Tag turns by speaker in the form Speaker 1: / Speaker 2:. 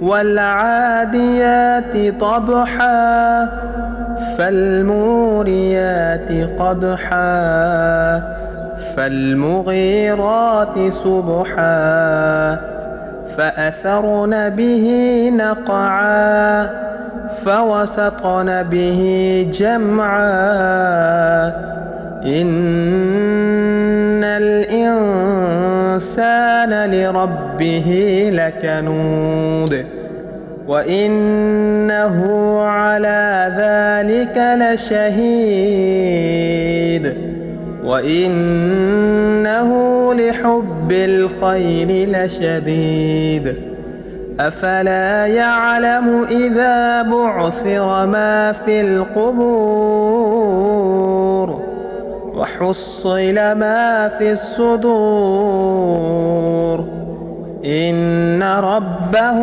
Speaker 1: والعاديات ضبحا فالموريات قدحا فالمغيرات صبحا فأثرن به نقعا فوسطن به جمعا إن الإنسان لربه لكنود وإنه على ذلك لشهيد وإنه لحب الخير لشديد أفلا يعلم إذا بعثر ما في القبور وحصل ما في الصدور إن ربه